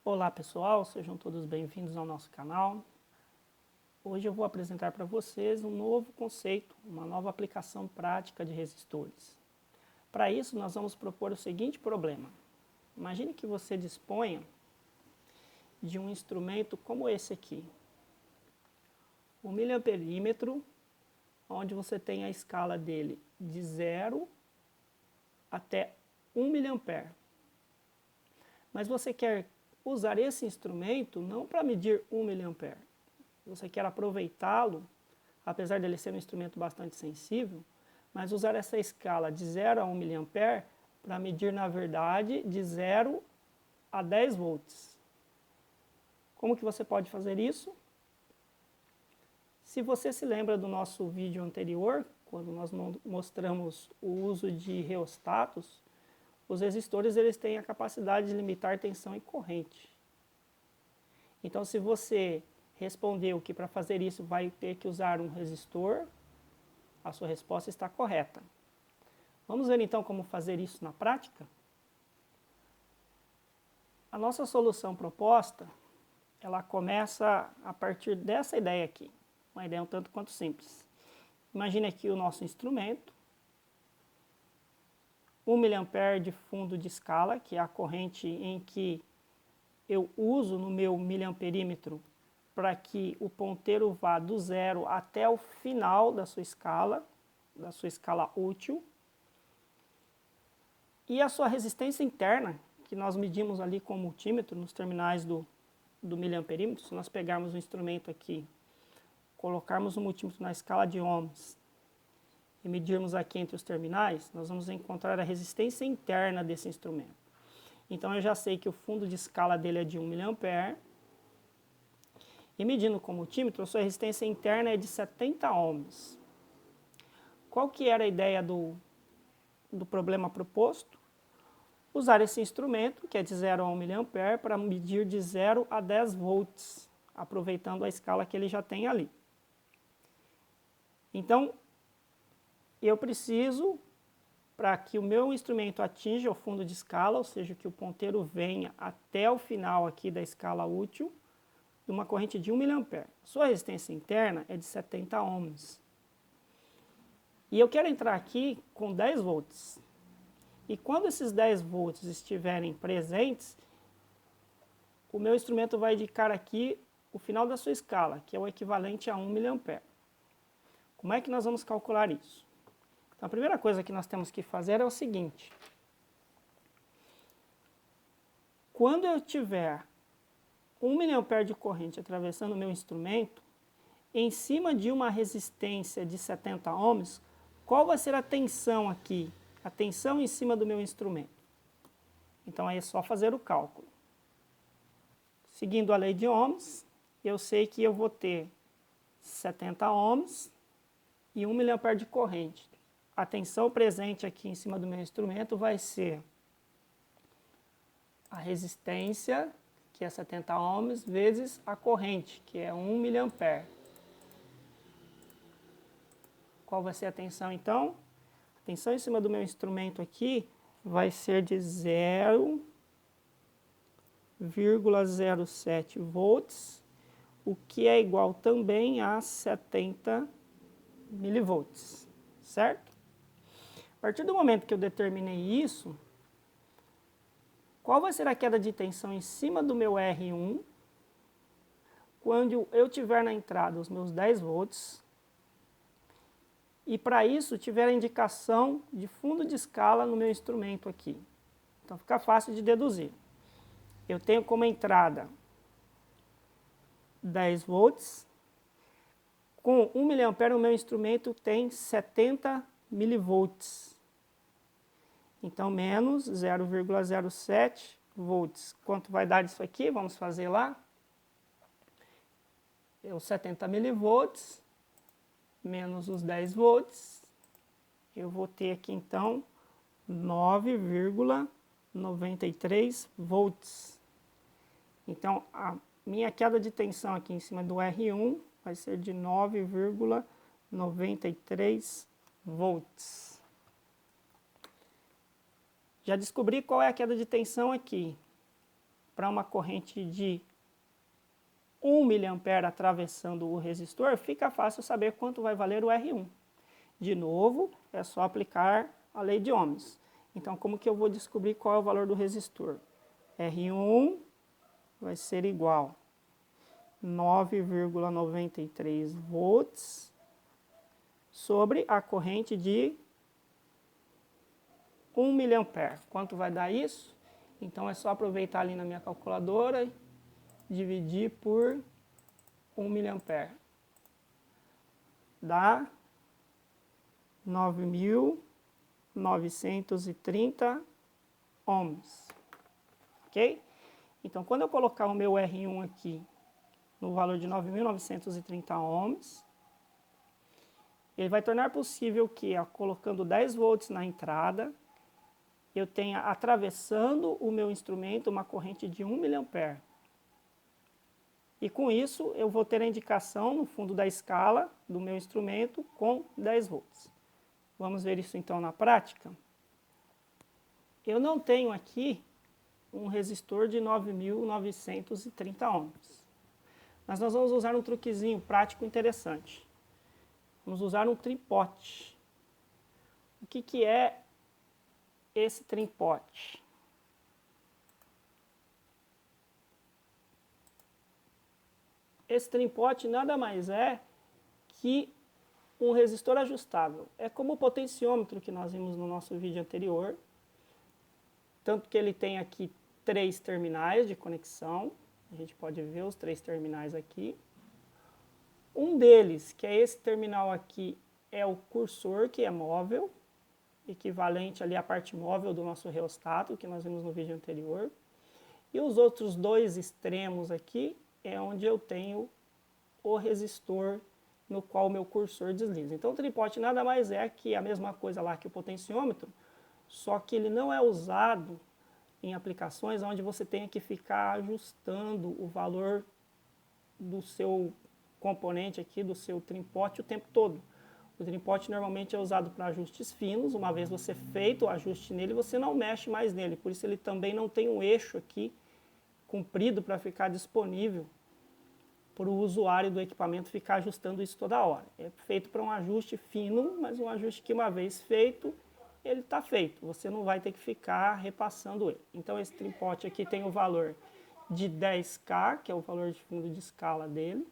Olá pessoal, sejam todos bem-vindos ao nosso canal. Hoje eu vou apresentar para vocês um novo conceito, uma nova aplicação prática de resistores. Para isso nós vamos propor o seguinte problema. Imagine que você disponha de um instrumento como esse aqui. O miliamperímetro, onde você tem a escala dele de 0 até 1 miliampere. Mas você quer usar esse instrumento não para medir 1 miliampere. Você quer aproveitá-lo, apesar dele ser um instrumento bastante sensível, mas usar essa escala de 0 a 1 miliampere para medir, na verdade, de 0 a 10 volts. Como que você pode fazer isso? Se você se lembra do nosso vídeo anterior, quando nós mostramos o uso de reostatos, os resistores eles têm a capacidade de limitar tensão e corrente. Então, se você respondeu que para fazer isso vai ter que usar um resistor, a sua resposta está correta. Vamos ver então como fazer isso na prática? A nossa solução proposta, ela começa a partir dessa ideia aqui. Uma ideia um tanto quanto simples. Imagine aqui o nosso instrumento. 1 miliampere de fundo de escala, que é a corrente em que eu uso no meu miliamperímetro para que o ponteiro vá do 0 até o final da sua escala útil. E a sua resistência interna, que nós medimos ali com o multímetro nos terminais do miliamperímetro. Se nós pegarmos o instrumento aqui, colocarmos o multímetro na escala de ohms e medirmos aqui entre os terminais, nós vamos encontrar a resistência interna desse instrumento. Então eu já sei que o fundo de escala dele é de 1 miliampere. E medindo com o multímetro, a sua resistência interna é de 70 ohms. Qual que era a ideia do problema proposto? Usar esse instrumento, que é de 0 a 1 miliampere, para medir de 0 a 10 volts, aproveitando a escala que ele já tem ali. Então, eu preciso, para que o meu instrumento atinja o fundo de escala, ou seja, que o ponteiro venha até o final aqui da escala útil, de uma corrente de 1 miliampere. Sua resistência interna é de 70 ohms. E eu quero entrar aqui com 10 volts. E quando esses 10 volts estiverem presentes, o meu instrumento vai indicar aqui o final da sua escala, que é o equivalente a 1 miliampere. Como é que nós vamos calcular isso? Então, a primeira coisa que nós temos que fazer é o seguinte. Quando eu tiver 1 miliampere de corrente atravessando o meu instrumento, em cima de uma resistência de 70 ohms, qual vai ser a tensão aqui? A tensão em cima do meu instrumento. Então aí é só fazer o cálculo. Seguindo a lei de ohms, eu sei que eu vou ter 70 ohms e 1 miliampere de corrente. A tensão presente aqui em cima do meu instrumento vai ser a resistência, que é 70 ohms, vezes a corrente, que é 1 miliampere. Qual vai ser a tensão então? A tensão em cima do meu instrumento aqui vai ser de 0,07 volts, o que é igual também a 70 milivolts, certo? A partir do momento que eu determinei isso, qual vai ser a queda de tensão em cima do meu R1 quando eu tiver na entrada os meus 10 volts e para isso tiver a indicação de fundo de escala no meu instrumento aqui. Então fica fácil de deduzir. Eu tenho como entrada 10 volts, com 1 miliampere o meu instrumento tem 70 milivolts. Então, menos 0,07 volts. Quanto vai dar disso aqui? Vamos fazer lá. Os 70 milivolts, menos os 10 volts. Eu vou ter aqui, então, 9,93 volts. Então, a minha queda de tensão aqui em cima do R1 vai ser de 9,93 volts. Já descobri qual é a queda de tensão aqui. para uma corrente de 1 mA atravessando o resistor, fica fácil saber quanto vai valer o R1. De novo, é só aplicar a lei de Ohms. Então, como que eu vou descobrir qual é o valor do resistor? R1 vai ser igual a 9,93 volts sobre a corrente de 1 mA. Quanto vai dar isso? Então, é só aproveitar ali na minha calculadora e dividir por 1 mA. Dá 9.930 ohms. Ok? Então, quando eu colocar o meu R1 aqui no valor de 9.930 ohms, ele vai tornar possível que, colocando 10 volts na entrada, eu tenha atravessando o meu instrumento uma corrente de 1 mA. E com isso, eu vou ter a indicação no fundo da escala do meu instrumento com 10 volts. Vamos ver isso então na prática? Eu não tenho aqui um resistor de 9.930 ohms. Mas nós vamos usar um truquezinho prático interessante. Vamos usar um trimpote. O que é esse trimpote? Esse trimpote nada mais é que um resistor ajustável. É como o potenciômetro que nós vimos no nosso vídeo anterior. Tanto que ele tem aqui 3 terminais de conexão. A gente pode ver os 3 terminais aqui. Um deles, que é esse terminal aqui, é o cursor, que é móvel, equivalente ali à parte móvel do nosso reostato, que nós vimos no vídeo anterior. E os outros 2 extremos aqui é onde eu tenho o resistor no qual o meu cursor desliza. Então o trimpote nada mais é que a mesma coisa lá que o potenciômetro, só que ele não é usado em aplicações onde você tenha que ficar ajustando o valor do seu componente aqui, do seu trimpote o tempo todo. O trimpote normalmente é usado para ajustes finos. Uma vez você feito o ajuste nele, você não mexe mais nele. Por isso ele também não tem um eixo aqui comprido para ficar disponível para o usuário do equipamento ficar ajustando isso toda hora. É feito para um ajuste fino, mas um ajuste que uma vez feito, ele está feito. Você não vai ter que ficar repassando ele. Então esse trimpote aqui tem o valor de 10K, que é o valor de fundo de escala dele.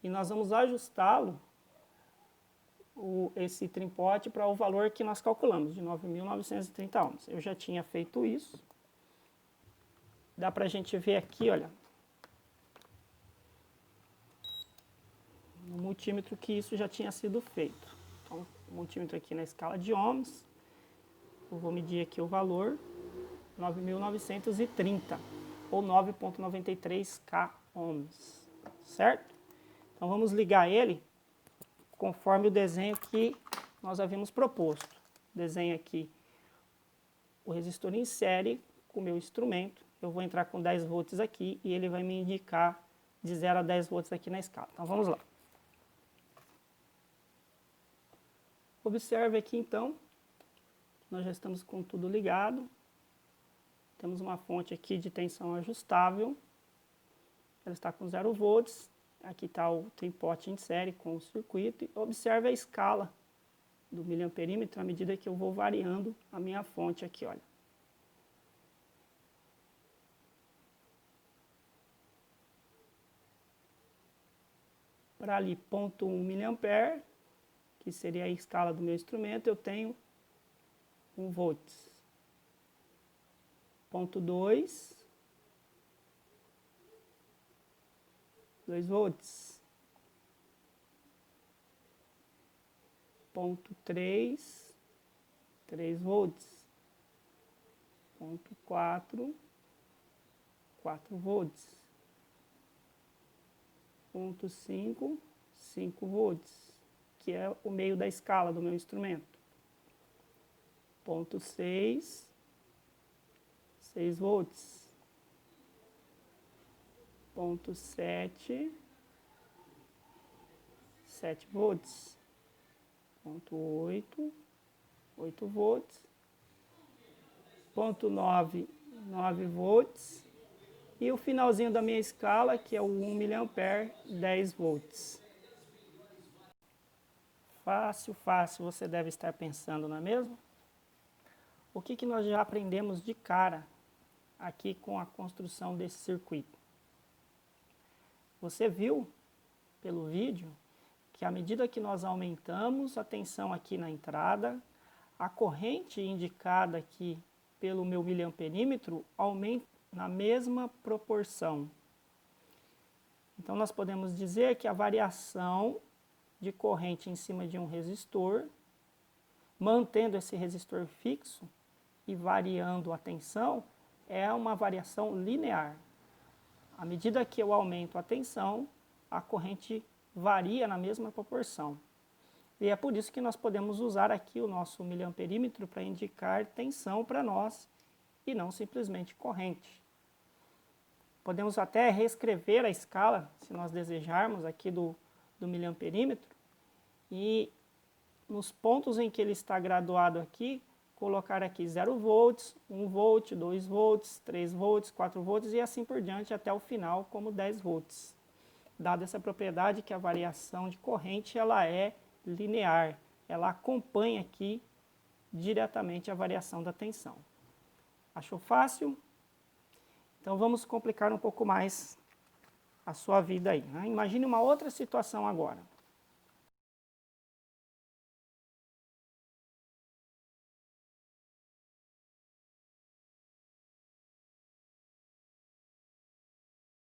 E nós vamos ajustá-lo, esse trimpote, para o valor que nós calculamos, de 9.930 ohms. Eu já tinha feito isso. Dá para a gente ver aqui, olha, no multímetro que isso já tinha sido feito. Então, o multímetro aqui na escala de ohms, eu vou medir aqui o valor, 9.930, ou 9,93K ohms, certo? Então, vamos ligar ele conforme o desenho que nós havíamos proposto. Desenho aqui o resistor em série com o meu instrumento. Eu vou entrar com 10 volts aqui e ele vai me indicar de 0 a 10 volts aqui na escala. Então vamos lá. Observe aqui então, nós já estamos com tudo ligado. Temos uma fonte aqui de tensão ajustável. Ela está com 0 volts. Aqui está o trimpote em série com o circuito. E observe a escala do miliamperímetro à medida que eu vou variando a minha fonte aqui, olha. Para ali, 0,1 mA, que seria a escala do meu instrumento, eu tenho 1 volts. 0,2, 2 volts. 0,3, 3 volts. 0,4, 4 volts. 0,5, 5 volts, que é o meio da escala do meu instrumento. 0,6, 6 volts. 0,7, 7 volts. 0,8, 8 volts. 0,9, 9 volts. E o finalzinho da minha escala, que é o 1 mA, 10 volts. Fácil, fácil, você deve estar pensando, não é mesmo? O que nós já aprendemos de cara aqui com a construção desse circuito? Você viu pelo vídeo que à medida que nós aumentamos a tensão aqui na entrada, a corrente indicada aqui pelo meu miliamperímetro aumenta na mesma proporção. Então nós podemos dizer que a variação de corrente em cima de um resistor, mantendo esse resistor fixo e variando a tensão, é uma variação linear. À medida que eu aumento a tensão, a corrente varia na mesma proporção. E é por isso que nós podemos usar aqui o nosso miliamperímetro para indicar tensão para nós e não simplesmente corrente. Podemos até reescrever a escala, se nós desejarmos, aqui do miliamperímetro, e nos pontos em que ele está graduado aqui, colocar aqui 0 volts, 1 volt, 2 volts, 3 volts, 4 volts e assim por diante até o final como 10 volts. Dada essa propriedade que a variação de corrente ela é linear, ela acompanha aqui diretamente a variação da tensão. Achou fácil? Então vamos complicar um pouco mais a sua vida aí, né? Imagine uma outra situação agora.